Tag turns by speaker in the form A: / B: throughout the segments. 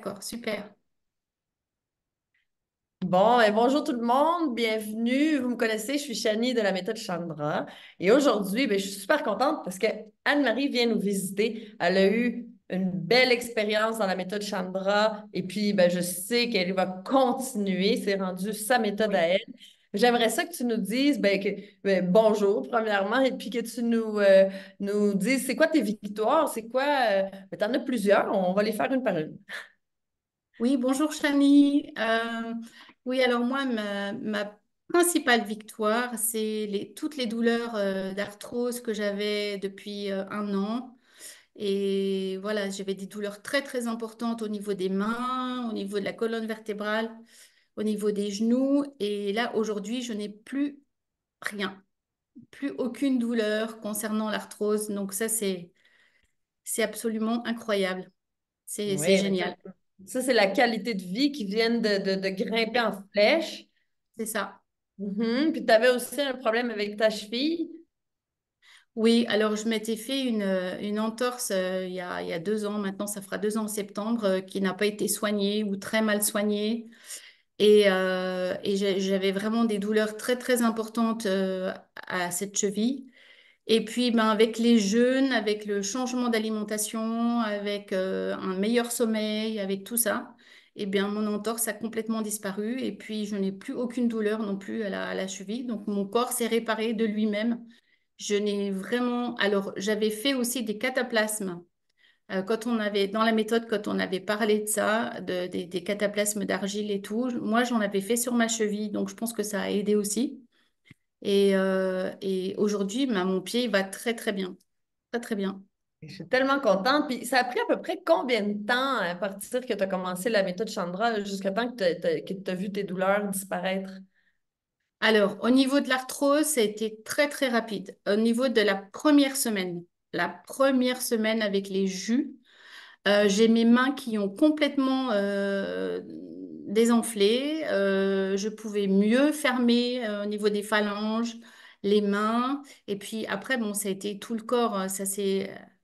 A: D'accord, super.
B: Bon, bonjour tout le monde, bienvenue. Vous me connaissez, je suis Shani de la méthode Chandra. Et aujourd'hui, je suis super contente parce que Anne-Marie vient nous visiter. Elle a eu une belle expérience dans la méthode Chandra et puis je sais qu'elle va continuer. C'est rendu sa méthode à
A: Oui.
B: elle. J'aimerais ça que tu nous dises bonjour premièrement et puis que tu nous dises c'est quoi tes victoires, c'est quoi, tu en as plusieurs, on va les faire une par une.
A: Oui, bonjour Chani. Oui, alors moi, ma principale victoire, c'est toutes les douleurs d'arthrose que j'avais depuis 1 an. Et voilà, j'avais des douleurs très, très importantes au niveau des mains, au niveau de la colonne vertébrale, au niveau des genoux. Et là, aujourd'hui, je n'ai plus rien, plus aucune douleur concernant l'arthrose. Donc ça, c'est absolument incroyable. C'est
B: Oui, mais
A: génial.
B: ça, c'est la qualité de vie qui vient de grimper en flèche.
A: C'est ça.
B: Mhm. Puis tu avais aussi un problème avec ta cheville.
A: Oui, alors je m'étais fait une entorse il y a 2 ans, maintenant ça fera 2 ans en septembre, qui n'a pas été soignée ou très mal soignée. Et j'avais vraiment des douleurs très très importantes à cette cheville. Et puis avec les jeûnes, avec le changement d'alimentation, avec un meilleur sommeil, avec tout ça, eh bien mon entorse a complètement disparu. Et puis je n'ai plus aucune douleur non plus à la cheville. Donc mon corps s'est réparé de lui-même. Je n'ai vraiment. Alors, j'avais fait aussi des cataplasmes. Quand on avait, dans la méthode, quand on avait parlé de ça, des cataplasmes d'argile et tout, moi, j'en avais fait sur ma cheville. Donc, je pense que ça a aidé aussi. Et aujourd'hui, mon pied il va très, très bien. Très, très bien.
B: Je suis tellement contente. Puis ça a pris à peu près combien de temps à partir que tu as commencé la méthode Chandra jusqu'à temps que tu as vu tes douleurs disparaître?
A: Alors, au niveau de l'arthrose, ça a été très, très rapide. Au niveau de la première semaine avec les jus, j'ai mes mains qui ont complètement désenflé. Je pouvais mieux fermer au niveau des phalanges, les mains. Et puis après, bon, ça a été tout le corps.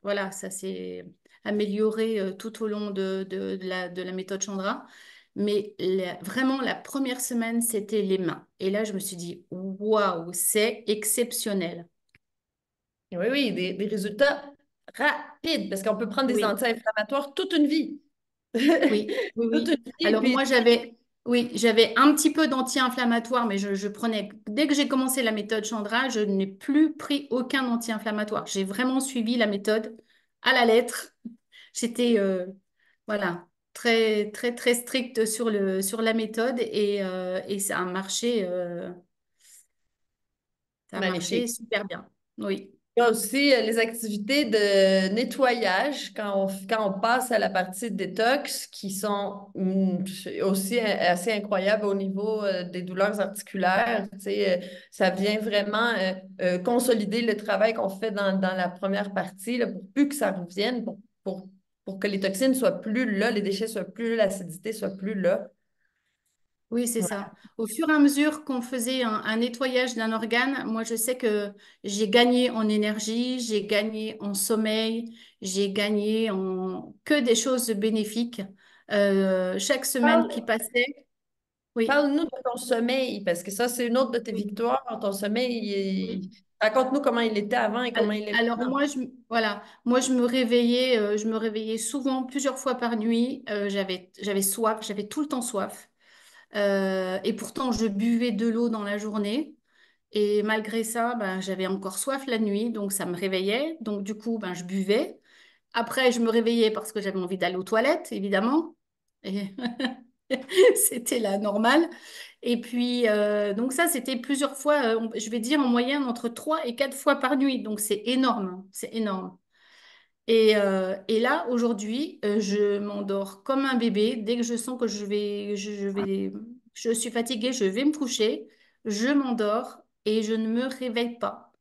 A: Voilà, ça s'est amélioré tout au long de la méthode Chandra. Mais vraiment, la première semaine, c'était les mains. Et là, je me suis dit, waouh, c'est exceptionnel.
B: Oui, oui, des résultats rapides parce qu'on peut prendre des
A: Oui.
B: anti-inflammatoires toute une vie.
A: Oui, oui,
B: Toute une
A: oui.
B: vie.
A: Alors
B: Puis
A: moi j'avais un petit peu d'anti-inflammatoire, mais je prenais, dès que j'ai commencé la méthode Chandra, je n'ai plus pris aucun anti-inflammatoire. J'ai vraiment suivi la méthode à la lettre. J'étais, voilà, très, très, très stricte sur la méthode et ça a marché
B: magnifique.
A: super bien. Oui,
B: Il y a aussi les activités de nettoyage quand on passe à la partie détox qui sont aussi assez incroyables au niveau des douleurs articulaires. Tu sais, ça vient vraiment consolider le travail qu'on fait dans la première partie là, pour plus que ça revienne, pour que les toxines soient plus là, les déchets soient plus là, l'acidité soit plus là.
A: oui, c'est ça. Au fur et à mesure qu'on faisait un nettoyage d'un organe, moi, je sais que j'ai gagné en énergie, j'ai gagné en sommeil, j'ai gagné en que des choses bénéfiques. Chaque semaine qui
B: Parle,
A: passait, oui,
B: Parle-nous de ton sommeil, parce que ça, c'est une autre de tes
A: oui,
B: victoires. Ton sommeil,
A: oui.
B: raconte-nous comment il était avant et comment il est
A: Alors
B: maintenant.
A: moi, voilà, moi je me réveillais souvent, plusieurs fois par nuit. J'avais soif, j'avais tout le temps soif. Et pourtant, je buvais de l'eau dans la journée. Et malgré ça, ben, j'avais encore soif la nuit, donc ça me réveillait. Donc du coup, ben, je buvais. Après, je me réveillais parce que j'avais envie d'aller aux toilettes, évidemment. Et c'était la normale. Et puis, donc ça, c'était plusieurs fois, je vais dire en moyenne entre 3 et 4 fois par nuit. Donc c'est énorme, hein, c'est énorme. Et là, aujourd'hui, je m'endors comme un bébé. Dès que je sens que je suis fatiguée, je vais me coucher, je m'endors et je ne me réveille pas.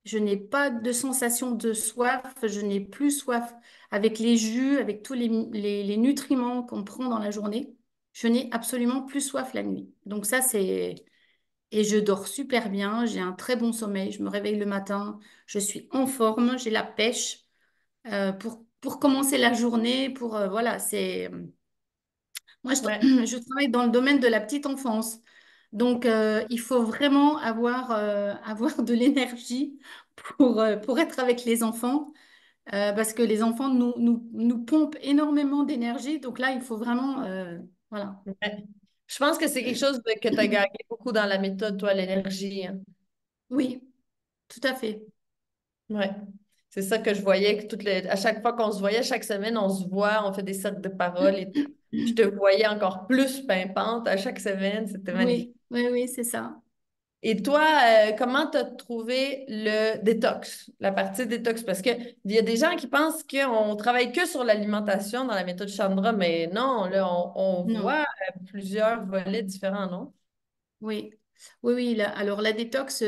A: Je n'ai pas de sensation de soif, je n'ai plus soif avec les jus, avec tous les nutriments qu'on prend dans la journée. Je n'ai absolument plus soif la nuit. Donc ça, c'est... Et je dors super bien, j'ai un très bon sommeil, je me réveille le matin, je suis en forme, j'ai la pêche pour commencer la journée, voilà, c'est... Moi,
B: Ouais.
A: je travaille dans le domaine de la petite enfance. Donc, il faut vraiment avoir de l'énergie pour être avec les enfants, parce que les enfants nous pompent énormément d'énergie. Donc là, il faut vraiment, voilà.
B: Ouais. Je pense que c'est quelque chose que tu as gagné beaucoup dans la méthode, toi, l'énergie, hein.
A: Oui, tout à fait.
B: Ouais. C'est ça que je voyais, que à chaque fois qu'on se voyait, chaque semaine, on se voit, on fait des cercles de parole et tout. Je te voyais encore plus pimpante à chaque semaine, c'était magnifique.
A: Oui, oui, oui, c'est ça.
B: Et toi, comment tu as trouvé le détox, la partie détox? Parce qu'il y a des gens qui pensent qu'on travaille que sur l'alimentation dans la méthode Chandra, mais non, là, on
A: Non.
B: voit plusieurs volets différents, non?
A: Oui, oui, oui. Alors la détox,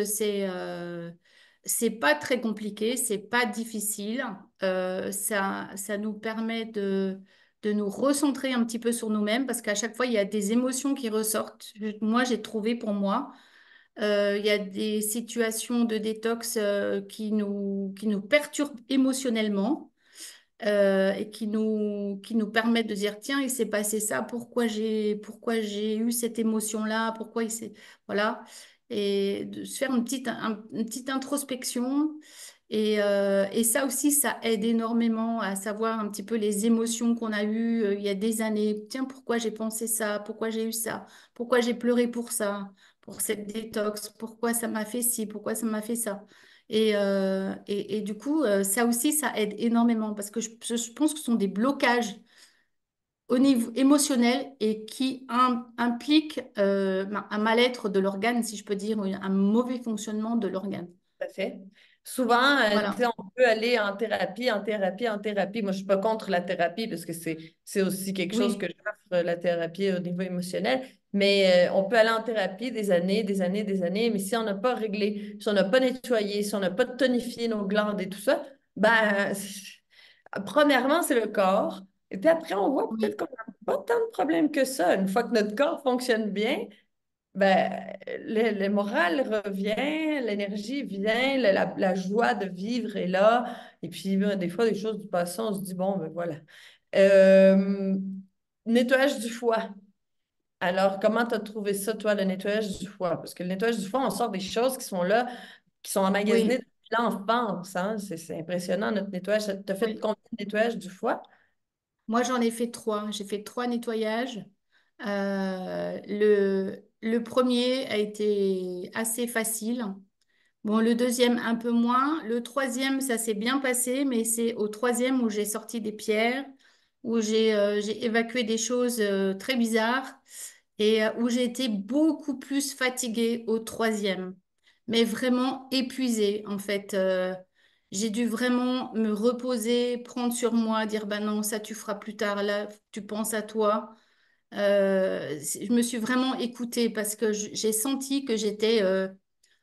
A: c'est pas très compliqué, c'est pas difficile. Ça nous permet de nous recentrer un petit peu sur nous-mêmes parce qu'à chaque fois il y a des émotions qui ressortent. Moi, j'ai trouvé pour moi, il y a des situations de détox qui nous perturbent émotionnellement et qui nous permettent de dire, tiens, il s'est passé ça, pourquoi j'ai eu cette émotion-là, pourquoi il s'est... Voilà. Et de se faire une petite introspection. Et ça aussi, ça aide énormément à savoir un petit peu les émotions qu'on a eues il y a des années. Tiens, pourquoi j'ai pensé ça, pourquoi j'ai eu ça, pourquoi j'ai pleuré pour ça, pour cette détox, pourquoi ça m'a fait ci, pourquoi ça m'a fait ça. Et du coup, ça aussi, ça aide énormément parce que je pense que ce sont des blocages au niveau émotionnel et qui impliquent un mal-être de l'organe, si je peux dire, ou un mauvais fonctionnement de l'organe.
B: Tout à fait. Souvent, tu sais,
A: Voilà.
B: on peut aller en thérapie, en thérapie, en thérapie. Moi, je suis pas contre la thérapie parce que c'est aussi quelque chose que
A: Oui,
B: j'offre, la thérapie au niveau émotionnel. Mais on peut aller en thérapie des années, des années, des années. Mais si on n'a pas réglé, si on n'a pas nettoyé, si on n'a pas tonifié nos glandes et tout ça, ben, premièrement, c'est le corps. Et puis après, on voit peut-être
A: oui,
B: qu'on n'a pas tant de problèmes que ça. Une fois que notre corps fonctionne bien, ben, le moral revient, l'énergie vient, la joie de vivre est là. Et puis, ben, des fois, des choses du passé, on se dit, bon, ben voilà. Euh, Nettoyage du foie. Alors, comment tu as trouvé ça, toi, le nettoyage du foie? Parce que le nettoyage du foie, on sort des choses qui sont là, qui sont emmagasinées
A: oui,
B: depuis l'enfance, hein. C'est impressionnant, notre nettoyage. Tu as fait
A: oui.
B: combien de nettoyage du foie?
A: Moi, j'en ai fait trois. J'ai fait trois nettoyages. Le premier a été assez facile. Bon, le deuxième, un peu moins. Le troisième, ça s'est bien passé, mais c'est au troisième où j'ai sorti des pierres, où j'ai évacué des choses très bizarres et où j'ai été beaucoup plus fatiguée au troisième, mais vraiment épuisée en fait. J'ai dû vraiment me reposer, prendre sur moi, dire, bah non, ça tu feras plus tard, là, tu penses à toi. Je me suis vraiment écoutée parce que j'ai senti que j'étais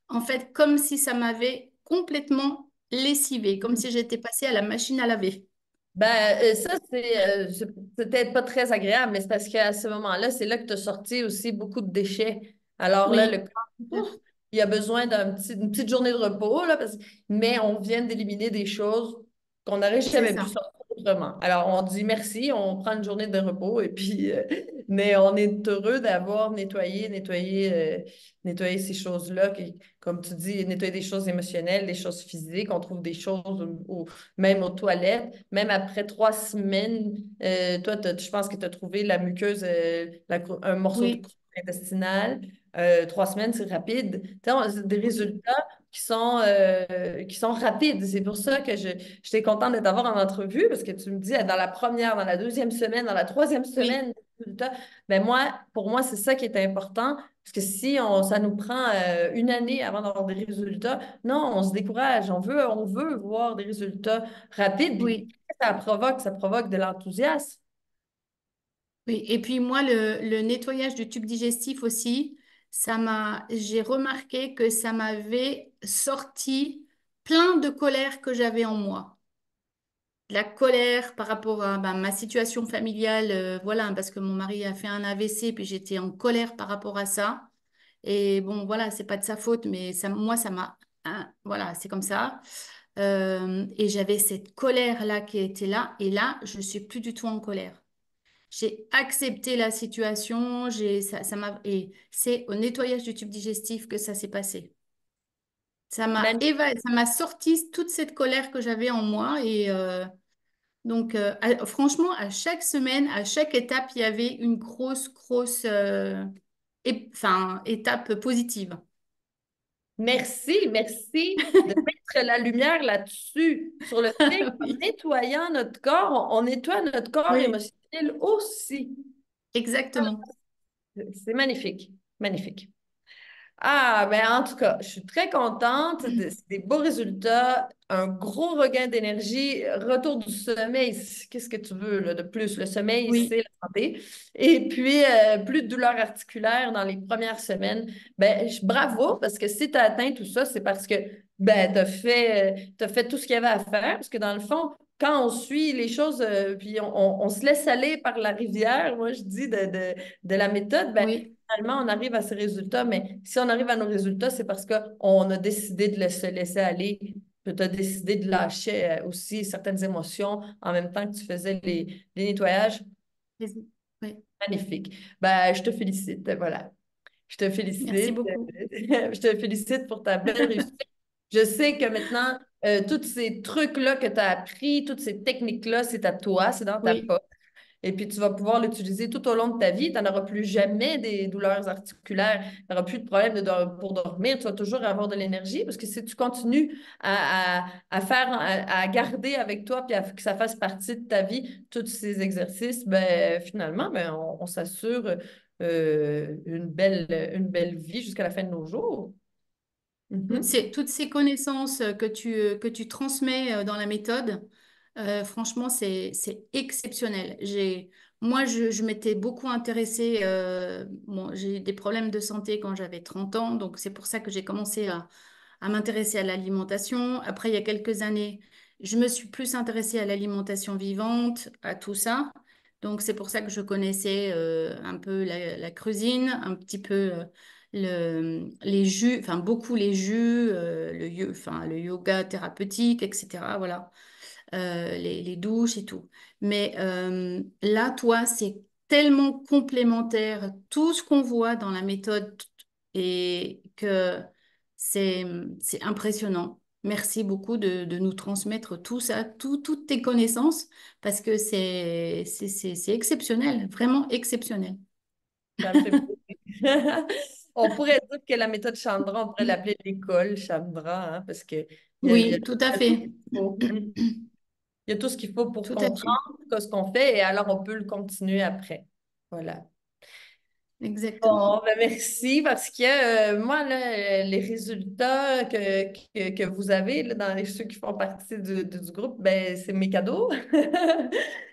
A: en fait, comme si ça m'avait complètement lessivée, comme si j'étais passée à la machine à laver.
B: Ben, ça, c'est peut-être pas très agréable, mais c'est parce qu'à ce moment-là, c'est là que tu as sorti aussi beaucoup de déchets. Alors là, le
A: Oui,
B: corps, ouf, il a besoin une petite journée de repos, là, mais on vient d'éliminer des choses qu'on n'aurait
A: c'est
B: jamais pu
A: ça.
B: sortir autrement. Alors, on dit merci, on prend une journée de repos, et puis, mais on est heureux d'avoir nettoyé ces choses-là, comme tu dis, nettoyer des choses émotionnelles, des choses physiques, on trouve des choses même aux toilettes. Même après 3 semaines, toi, je pense que tu as trouvé la muqueuse, un morceau de
A: Oui,
B: croûte intestinale. 3 semaines, c'est rapide. Tu sais, c'est des
A: oui,
B: résultats qui sont rapides. C'est pour ça que j'étais contente de t'avoir en entrevue parce que tu me dis dans la première, dans la deuxième semaine, dans la troisième
A: oui,
B: semaine, des résultats. Ben moi, pour moi, c'est ça qui est important. Parce que si ça nous prend une année avant d'avoir des résultats, non, on se décourage. On veut voir des résultats rapides. Puis,
A: oui,
B: ça provoque de l'enthousiasme.
A: oui. Et puis moi, le nettoyage du tube digestif aussi, j'ai remarqué que ça m'avait sorti plein de colère que j'avais en moi. La colère par rapport à bah, ma situation familiale, voilà, parce que mon mari a fait un AVC, puis j'étais en colère par rapport à ça. Et bon, voilà, c'est pas de sa faute, mais ça, moi, ça m'a, hein, voilà, c'est comme ça. Et j'avais cette colère-là qui était là, et là, je suis plus du tout en colère. J'ai accepté la situation, et c'est au nettoyage du tube digestif que ça s'est passé. Ça m'a sorti toute cette colère que j'avais en moi franchement, à chaque semaine, à chaque étape, il y avait une grosse étape positive.
B: Merci, merci de mettre la lumière là-dessus, sur le fait qu'en
A: Oui,
B: nettoyant notre corps, on nettoie notre corps
A: oui,
B: émotionnel aussi.
A: exactement.
B: C'est magnifique, magnifique. Ah, ben en tout cas, je suis très contente. C'est des beaux résultats, un gros regain d'énergie, retour du sommeil. Qu'est-ce que tu veux là, de plus? Le sommeil,
A: Oui,
B: c'est la santé. Et puis, plus de douleurs articulaires dans les premières semaines. Ben, bravo, parce que si tu as atteint tout ça, c'est parce que ben, t'as fait tout ce qu'il y avait à faire. Parce que dans le fond, quand on suit les choses, puis on se laisse aller par la rivière, moi je dis de la méthode, ben,
A: oui,
B: finalement, on arrive à ces résultats, mais si on arrive à nos résultats, c'est parce qu'on a décidé de se laisser aller. Tu as décidé de lâcher aussi certaines émotions en même temps que tu faisais les nettoyages.
A: oui.
B: Magnifique. Ben, je te félicite. Voilà. Je te
A: Merci
B: félicite.
A: beaucoup.
B: Je te félicite pour ta belle réussite. Je sais que maintenant, tous ces trucs-là que tu as appris, toutes ces techniques-là, c'est à toi, c'est dans ta
A: Oui.
B: poche. Et puis, tu vas pouvoir l'utiliser tout au long de ta vie. Tu n'en auras plus jamais des douleurs articulaires. Tu n'auras plus de problème pour dormir. Tu vas toujours avoir de l'énergie parce que si tu continues à garder avec toi puis que ça fasse partie de ta vie, tous ces exercices, ben, finalement, ben, on s'assure une belle vie jusqu'à la fin de nos jours. Mhm.
A: Toutes ces connaissances que tu transmets dans la méthode, franchement, c'est exceptionnel. Je m'étais beaucoup intéressée, bon, j'ai eu des problèmes de santé quand j'avais 30 ans, donc c'est pour ça que j'ai commencé à m'intéresser à l'alimentation. Après, il y a quelques années, je me suis plus intéressée à l'alimentation vivante, à tout ça. Donc c'est pour ça que je connaissais un peu la cuisine, un petit peu les jus, enfin beaucoup les jus, le yoga thérapeutique, etc. Voilà, les douches et tout. Mais là, toi, c'est tellement complémentaire, tout ce qu'on voit dans la méthode et que c'est, c'est impressionnant. Merci beaucoup de nous transmettre tout ça, toutes tes connaissances, parce que c'est exceptionnel, vraiment exceptionnel.
B: Ça me fait plaisir. On pourrait dire que la méthode Chandra, on pourrait l'appeler l'école Chandra, hein, parce qu'il y a
A: Oui, tout à
B: tout ce
A: fait.
B: qu'il faut. Il y a tout ce qu'il faut pour
A: Tout à fait.
B: comprendre ce qu'on fait et alors on peut le continuer après. Voilà. Bon,
A: Exactement.
B: ben merci parce que moi, là, les résultats que vous avez là, dans ceux qui font partie du groupe, ben, c'est mes cadeaux.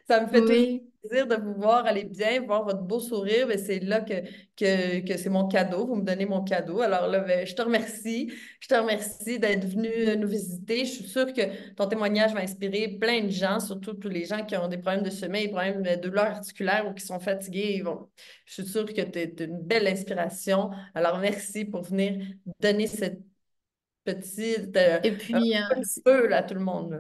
B: Ça me fait toujours
A: Oui.
B: plaisir de vous voir aller bien, voir votre beau sourire. Ben, c'est là que c'est mon cadeau. Vous me donnez mon cadeau. Alors là, ben, je te remercie. Je te remercie d'être venu nous visiter. Je suis sûre que ton témoignage va inspirer plein de gens, surtout tous les gens qui ont des problèmes de sommeil, des problèmes de douleurs articulaires ou qui sont fatigués. Je suis sûre que tu es une belle inspiration. Alors, merci pour venir donner cette petite
A: Et
B: un
A: puis,
B: feu là, à tout le monde. Là.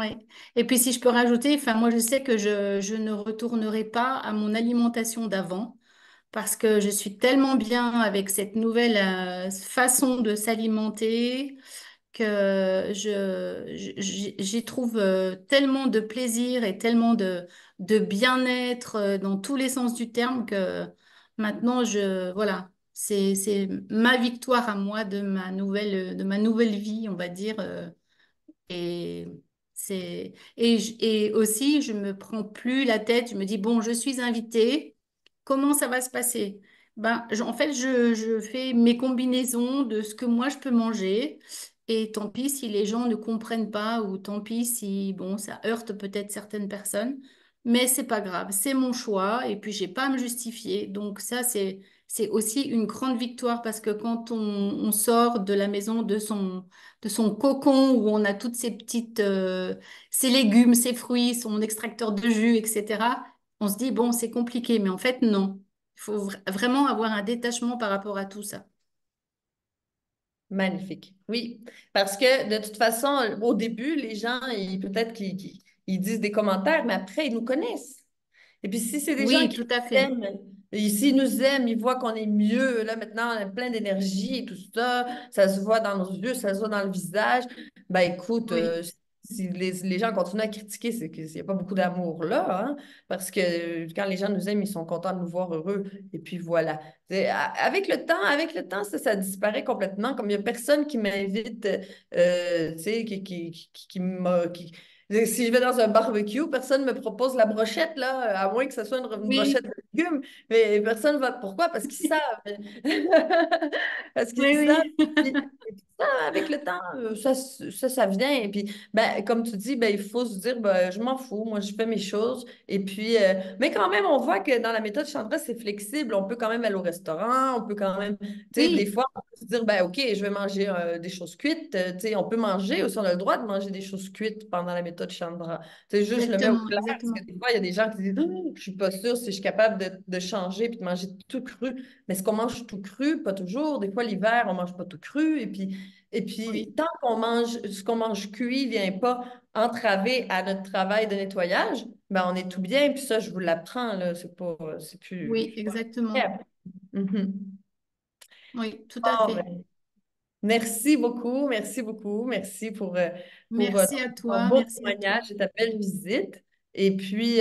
A: ouais. Et puis, si je peux rajouter, enfin, moi, je sais que je ne retournerai pas à mon alimentation d'avant parce que je suis tellement bien avec cette nouvelle façon de s'alimenter que j'y trouve tellement de plaisir et tellement de bien-être dans tous les sens du terme que maintenant, voilà, c'est ma victoire à moi de ma nouvelle vie, on va dire. Et et aussi, je me prends plus la tête. Je me dis, bon, je suis invitée. Comment ça va se passer? En fait, je fais mes combinaisons de ce que moi je peux manger. Et tant pis si les gens ne comprennent pas ou tant pis si, bon, ça heurte peut-être certaines personnes. Mais c'est pas grave, c'est mon choix et puis j'ai pas à me justifier. Donc ça, c'est aussi une grande victoire parce que quand on sort de la maison de son cocon où on a toutes ces ses légumes, ses fruits, son extracteur de jus, etc. On se dit, bon, c'est compliqué, mais en fait, non. Il faut vraiment avoir un détachement par rapport à tout ça.
B: Magnifique. Oui, parce que de toute façon, au début, les gens, peut-être qu'ils ils disent des commentaires, mais après, ils nous connaissent. Et puis si c'est des gens
A: Oui,
B: qui
A: tout à
B: nous
A: fait.
B: aiment, et s'ils nous aiment, ils voient qu'on est mieux, là maintenant on a plein d'énergie et tout ça, ça se voit dans nos yeux, ça se voit dans le visage, ben écoute,
A: Oui,
B: si les gens continuent à critiquer, c'est qu'il n'y a pas beaucoup d'amour là, hein, parce que quand les gens nous aiment, ils sont contents de nous voir heureux, et puis voilà. Avec le temps, ça disparaît complètement, comme il n'y a personne qui m'invite, tu sais, si je vais dans un barbecue, personne ne me propose la brochette, là, à moins que ce soit une brochette
A: oui,
B: de légumes, mais personne va. Pourquoi? Parce qu'ils savent. Parce
A: oui,
B: qu'ils savent.
A: oui,
B: Et puis ça, avec le temps, ça vient. Et puis, ben, comme tu dis, ben, il faut se dire, ben, je m'en fous, moi, je fais mes choses. Et puis, mais quand même, on voit que dans la méthode Chandra, c'est flexible. On peut quand même aller au restaurant, on peut quand même, tu sais, des
A: oui,
B: fois, on peut se dire, ben, OK, je vais manger des choses cuites. Tu sais, on peut manger aussi, on a le droit de manger des choses cuites pendant la méthode Chandra. Tu sais, juste, je le mets au
A: exactement,
B: clair, parce que
A: exactement.
B: des fois, il y a des gens qui disent, oh, je suis pas sûre si je suis capable de changer puis de manger tout cru. Mais est-ce qu'on mange tout cru? Pas toujours. Des fois, l'hiver, on mange pas tout cru. Et puis,
A: Oui,
B: tant qu'on mange, ce qu'on mange cuit vient pas entraver à notre travail de nettoyage, ben on est tout bien. Puis ça, je vous l'apprends, là. C'est plus.
A: oui, exactement.
B: Yeah. Mhm.
A: Oui, tout à
B: Bon,
A: fait.
B: ben, merci beaucoup, merci beaucoup. Merci pour
A: Merci à
B: ton
A: toi,
B: beau
A: merci à toi.
B: témoignage et ta belle visite. Et puis,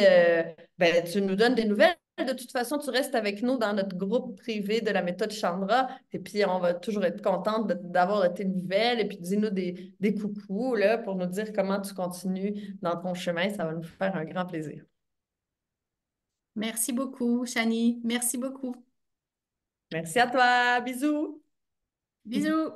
B: ben, tu nous donnes des nouvelles. De toute façon, tu restes avec nous dans notre groupe privé de la méthode Chandra. Et puis, on va toujours être contente d'avoir de tes nouvelles. Et puis, dis-nous des coucous là, pour nous dire comment tu continues dans ton chemin. Ça va nous faire un grand plaisir.
A: Merci beaucoup, Shani. Merci beaucoup.
B: Merci à toi. Bisous.
A: Bisous.